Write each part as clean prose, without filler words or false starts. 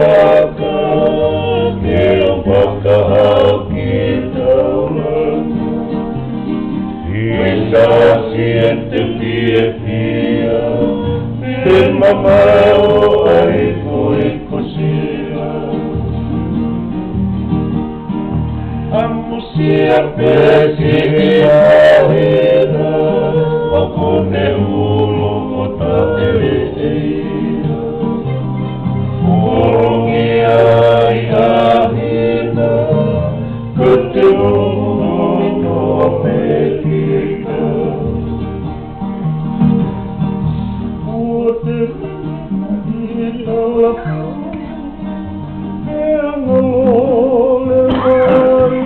waka, ke waka haki taulana. Isa siente pia pia, te mamao ai koe kosea. Amusia pesi ki mahira, o kone ulo o taere eira. Orongi ai ahina, kute ulo no pekika. O te ina laka, e angole mari.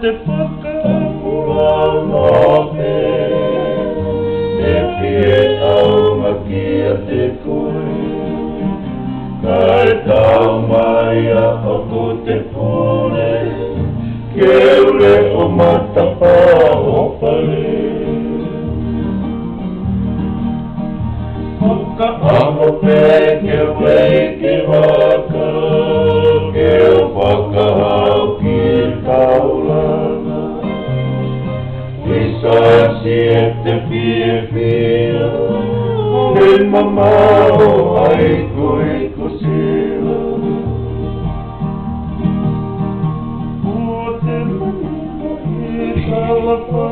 Te whakaura nope, te pie au makia te koe. Kai tau mai a ako te pone, ke ure o matapa o pare. Whakaamo pe ke wei ki waka, ke whakahau ki taulana. Isa siente pia pia, te mamao ai koe kosea. O te manina i kalapa,